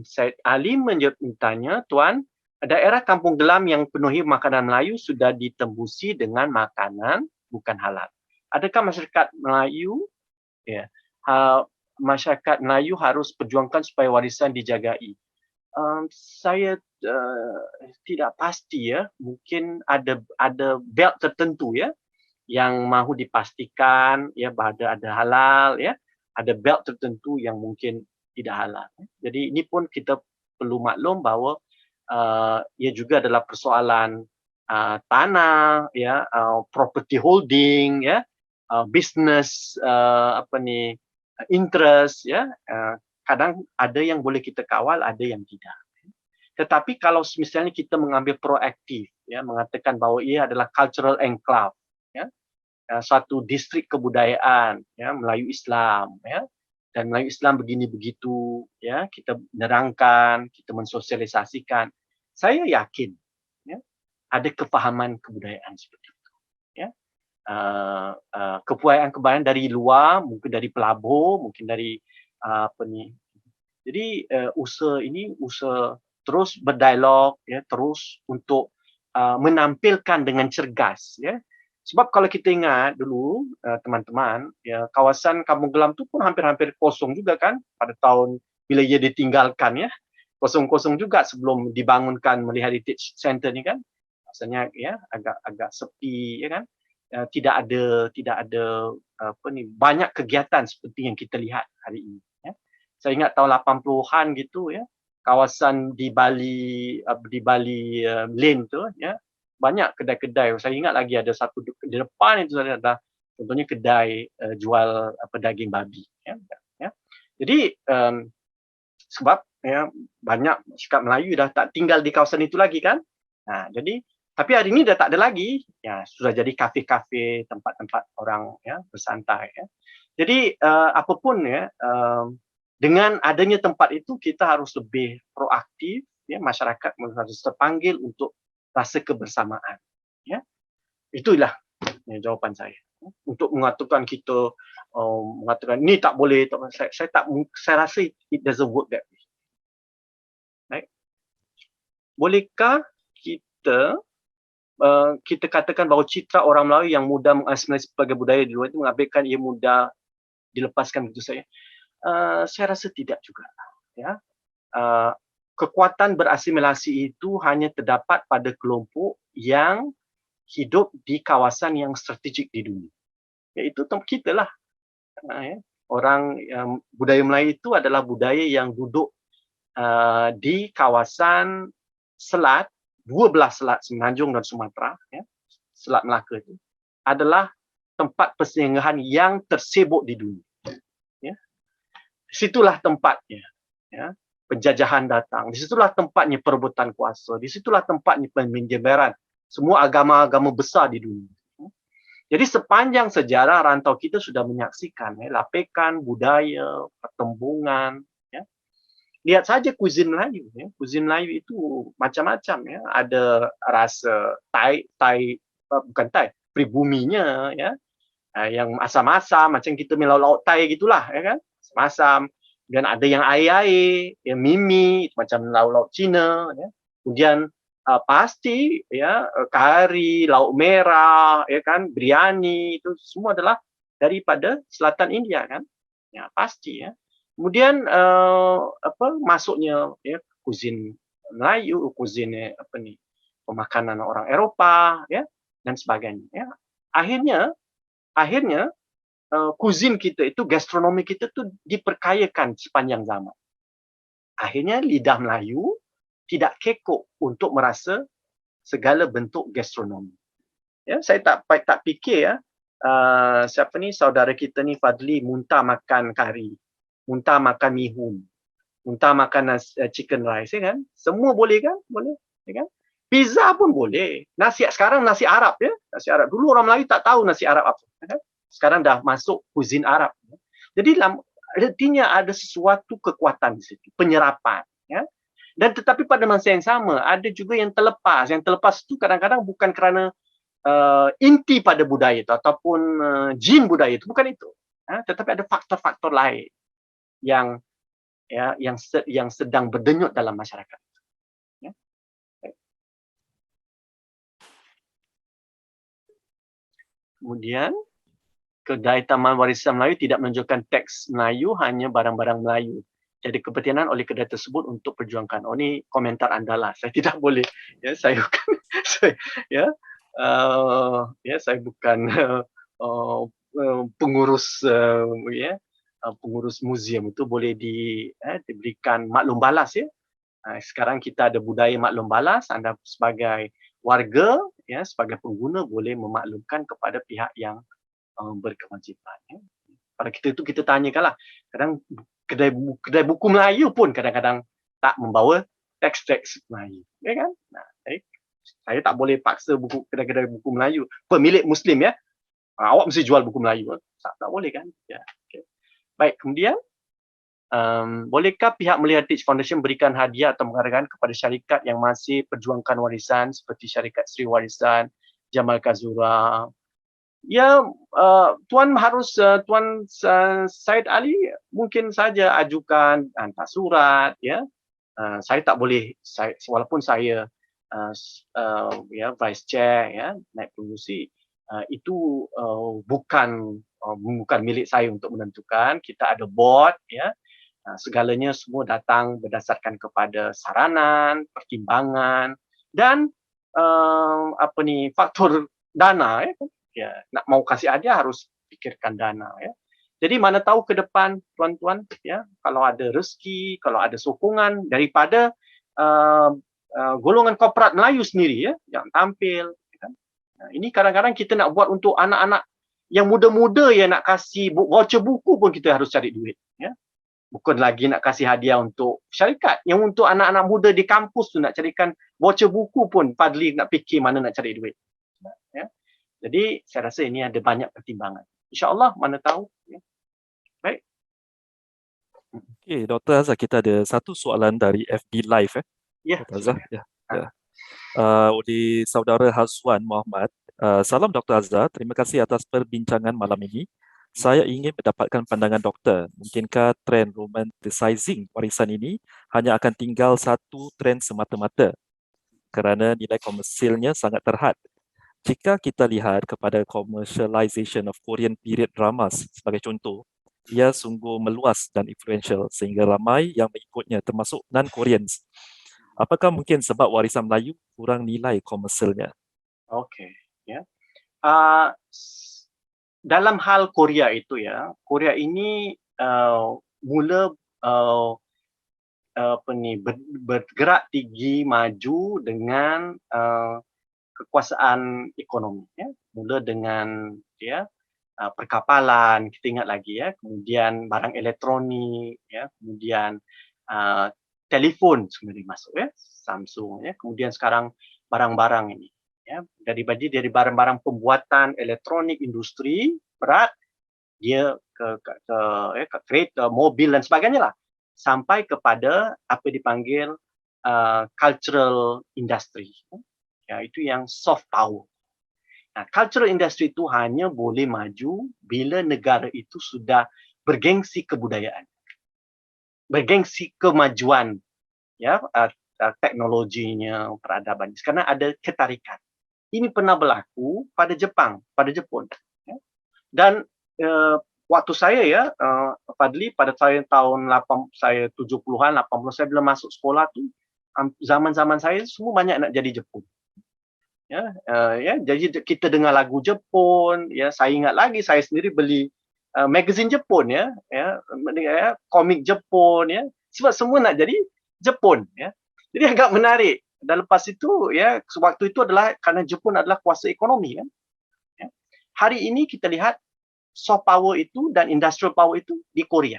[SPEAKER 1] Syed Ali bertanya, Tuan, daerah Kampung Gelam yang penuhi makanan Melayu sudah ditembusi dengan makanan bukan halal. Adakah masyarakat Melayu, masyarakat Melayu harus perjuangkan supaya warisan dijagai? Saya tidak pasti ya, mungkin ada belt tertentu ya yang mahu dipastikan ya bahawa ada halal ya, ada belt tertentu yang mungkin tidak halal. Jadi ini pun kita perlu maklum bahawa ia juga adalah persoalan tanah ya, property holding ya, business interest ya. Kadang ada yang boleh kita kawal, ada yang tidak. Tetapi kalau misalnya kita mengambil proaktif, ya, mengatakan bahawa ia adalah cultural enclave, ya, suatu distrik kebudayaan, ya, Melayu Islam, ya, dan Melayu Islam begini begitu, ya, kita menerangkan, kita mensosialisasikan. Saya yakin, ya, ada kefahaman kebudayaan seperti itu, ya. Kebudayaan dari luar, mungkin dari pelabur, mungkin dari Jadi usaha ini usaha terus berdialog, ya, terus untuk menampilkan dengan cergas, ya. Sebab kalau kita ingat dulu, teman-teman, ya, kawasan Kampung Glam tu pun hampir-hampir kosong juga kan pada tahun bila ia ditinggalkan, ya. Kosong-kosong juga sebelum dibangunkan Malay Heritage Centre ni kan. Rasanya ya agak sepi, ya kan. Tidak ada apa ni, banyak kegiatan seperti yang kita lihat hari ini, ya. Saya ingat tahun 80-an gitu, ya, kawasan di Bali Lane tu, ya, banyak kedai-kedai. Saya ingat lagi ada satu di depan itu ada contohnya kedai jual daging babi, ya. Ya. Jadi sebab ya banyak masyarakat Melayu dah tak tinggal di kawasan itu lagi kan. Jadi tapi hari ini dah tak ada lagi. Ya, sudah jadi kafe-kafe, tempat-tempat orang ya bersantai, ya. Jadi apapun ya, dengan adanya tempat itu kita harus lebih proaktif, ya, masyarakat harus terpanggil untuk rasa kebersamaan, ya. Itulah ya, jawapan saya. Untuk mengatakan kita mengatakan ni tak boleh, saya rasa it doesn't work that way. Right? Bolehkah kita katakan bahawa citra orang Melayu yang mudah mengasimilasi sebagai budaya di luar itu mengabaikan ia mudah dilepaskan begitu saja? Saya rasa tidak juga, ya. Kekuatan berasimilasi itu hanya terdapat pada kelompok yang hidup di kawasan yang strategik di dunia. Iaitu kita lah. Ya. Orang budaya Melayu itu adalah budaya yang duduk di kawasan selat, dua belah selat Semenanjung dan Sumatera, ya, Selat Melaka itu adalah tempat persinggahan yang tersibuk di dunia. Ya. Situlah tempatnya, ya, penjajahan datang. Di situlah tempatnya perebutan kuasa. Di situlah tempatnya peminjaman semua agama-agama besar di dunia. Jadi sepanjang sejarah rantau kita sudah menyaksikan ya, lapekan budaya, pertembungan. Ya. Lihat saja kuisin Melayu. Ya. Kuisin Melayu itu macam-macam. Ya. Ada rasa bukan Thai, pribuminya, ya, yang asam-asam macam kita minum lauk Thai gitulah, ya kan, asam-asam. Dan ada yang air-air, yang mimi macam lauk-lauk Cina, ya. Kemudian pasti ya kari, lauk merah, ya kan, biryani, itu semua adalah daripada selatan India kan. Ya pasti ya. Kemudian masuknya ya kuisin Melayu, kuisin pemakanan orang Eropah ya dan sebagainya ya. Akhirnya kuisin kita itu, gastronomi kita tu diperkayakan sepanjang zaman. Akhirnya lidah Melayu tidak kekok untuk merasa segala bentuk gastronomi. Ya, saya tak fikir ya, saudara kita ni Fadli muntah makan kari, muntah makan mihun, muntah makan chicken rice, ya kan? Semua boleh kan? Boleh, ya kan? Pizza pun boleh. Sekarang nasi Arab ya, nasi Arab. Dulu orang Melayu tak tahu nasi Arab apa, ya kan? Sekarang dah masuk kuisin Arab. Jadi artinya ada sesuatu kekuatan di situ, penyerapan, ya. Dan tetapi pada masa yang sama ada juga yang terlepas. Yang terlepas itu kadang-kadang bukan kerana inti pada budaya itu ataupun jin budaya itu, bukan itu. Tetapi ada faktor-faktor lain yang sedang berdenyut dalam masyarakat. Ya. Kemudian kedai Taman Warisan Melayu tidak menunjukkan teks Melayu, hanya barang-barang Melayu. Jadi kepentingan oleh kedai tersebut untuk perjuangkan. Oh, ini komentar anda lah. Saya tidak boleh. Ya, saya bukan. Saya bukan pengurus pengurus muzium itu boleh diberikan maklum balas ya. Sekarang kita ada budaya maklum balas. Anda sebagai warga ya, sebagai pengguna boleh memaklumkan kepada pihak yang berkewajipan. Ya. Pada kita tanyakanlah. Kadang kedai buku Melayu pun kadang-kadang tak membawa teks-teks Melayu, ya kan? Saya tak boleh paksa kedai-kedai buku Melayu pemilik Muslim ya. Awak mesti jual buku Melayu, tak boleh kan? Ya. Okay. Baik, kemudian bolehkah pihak Malay Heritage Foundation berikan hadiah atau penghargaan kepada syarikat yang masih perjuangkan warisan seperti syarikat Sri Warisan, Jamal Kazura? Ya, Tuan Said Ali mungkin saja ajukan, hantar surat, ya, Saya tak boleh, walaupun saya vice chair, naib pengerusi, itu bukan milik saya untuk menentukan. Kita ada board, segalanya semua datang berdasarkan kepada saranan, pertimbangan dan faktor dana, nak mau kasih hadiah harus fikirkan dana, Jadi mana tahu ke depan, tuan-tuan, kalau ada rezeki, kalau ada sokongan daripada golongan korporat Melayu sendiri, yang tampil, kan. Ini kadang-kadang kita nak buat untuk anak-anak yang muda-muda yang nak kasih voucher buku pun kita harus cari duit, Bukan lagi nak kasih hadiah untuk syarikat. Yang untuk anak-anak muda di kampus tu nak carikan voucher buku pun Fadli nak fikir mana nak cari duit. Jadi saya rasa ini ada banyak pertimbangan. InsyaAllah, mana tahu. Baik.
[SPEAKER 2] Okey, Dr. Azhar, kita ada satu soalan dari FB Live.
[SPEAKER 1] Ya.
[SPEAKER 2] Dr. Azhar. Ya. Oleh saudara Hazwan Muhammad. Salam Dr. Azhar, terima kasih atas perbincangan malam ini. Saya ingin mendapatkan pandangan doktor. Mungkinkah trend romanticizing warisan ini hanya akan tinggal satu trend semata-mata kerana nilai komersilnya sangat terhad? Jika kita lihat kepada commercialization of Korean period dramas sebagai contoh, ia sungguh meluas dan influential sehingga ramai yang mengikutnya termasuk non-Koreans. Apakah mungkin sebab warisan Melayu kurang nilai komersilnya?
[SPEAKER 1] Okey, dalam hal Korea itu, Korea ini mula bergerak tinggi maju dengan kekuasaan ekonomi, mula dengan perkapalan, kita ingat lagi, kemudian barang elektronik, kemudian telefon sebenarnya masuk, Samsung, kemudian sekarang barang-barang ini, dari barang-barang pembuatan elektronik, industri berat, dia ke kereta, mobil dan sebagainya lah, sampai kepada apa dipanggil cultural industry, itu yang soft power. Nah, cultural industry itu hanya boleh maju bila negara itu sudah bergengsi kebudayaan, bergengsi kemajuan, teknologinya, peradaban, karena ada ketarikan. Ini pernah berlaku pada Jepang, pada Jepun. Dan waktu saya, Fadli, pada tahun 70-an, 80, saya bila masuk sekolah tu, zaman-zaman saya semua banyak nak jadi Jepun. Jadi kita dengar lagu Jepun, saya ingat lagi saya sendiri beli magazine Jepun, komik Jepun, sebab semua nak jadi Jepun, Jadi agak menarik. Dan lepas itu, waktu itu adalah kerana Jepun adalah kuasa ekonomi, Hari ini kita lihat soft power itu dan industrial power itu di Korea.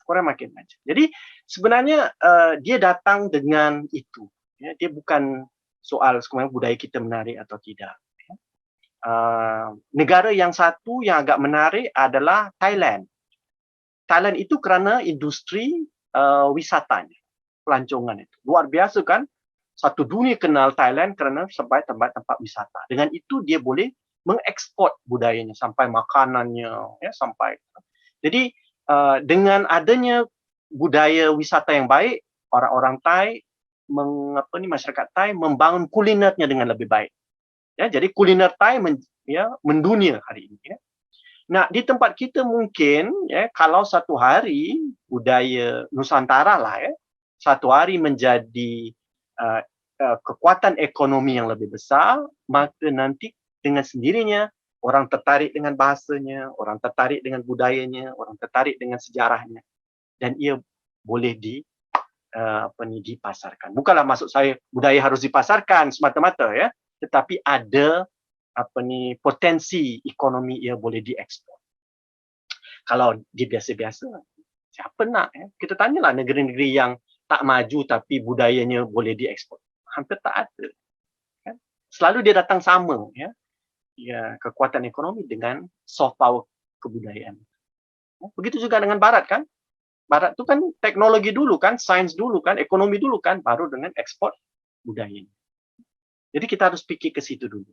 [SPEAKER 1] Korea makin maju. Jadi sebenarnya dia datang dengan itu. Dia bukan soal sebenarnya budaya kita menarik atau tidak. Negara yang satu yang agak menarik adalah Thailand. Thailand itu kerana industri wisatanya, pelancongan itu. Luar biasa kan? Satu dunia kenal Thailand kerana sebagai tempat-tempat wisata. Dengan itu dia boleh mengekspor budayanya sampai makanannya, sampai. Jadi dengan adanya budaya wisata yang baik, orang-orang Thai masyarakat Thai membangun kulinernya dengan lebih baik. Jadi kuliner Thai mendunia hari ini. Nah, di tempat kita mungkin, kalau satu hari budaya Nusantara lah, satu hari menjadi kekuatan ekonomi yang lebih besar, maka nanti dengan sendirinya orang tertarik dengan bahasanya, orang tertarik dengan budayanya, orang tertarik dengan sejarahnya, dan ia boleh dipasarkan. Bukanlah maksud saya budaya harus dipasarkan semata-mata, tetapi ada potensi ekonomi ia boleh diekspor. Kalau dia biasa-biasa, siapa nak? Kita tanyalah negeri-negeri yang tak maju tapi budayanya boleh diekspor. Hampir tak ada. Selalu dia datang sama, kekuatan ekonomi dengan soft power kebudayaan. Begitu juga dengan Barat kan? Barat tu kan teknologi dulu kan, sains dulu kan, ekonomi dulu kan, baru dengan ekspor budayanya. Jadi kita harus fikir ke situ dulu.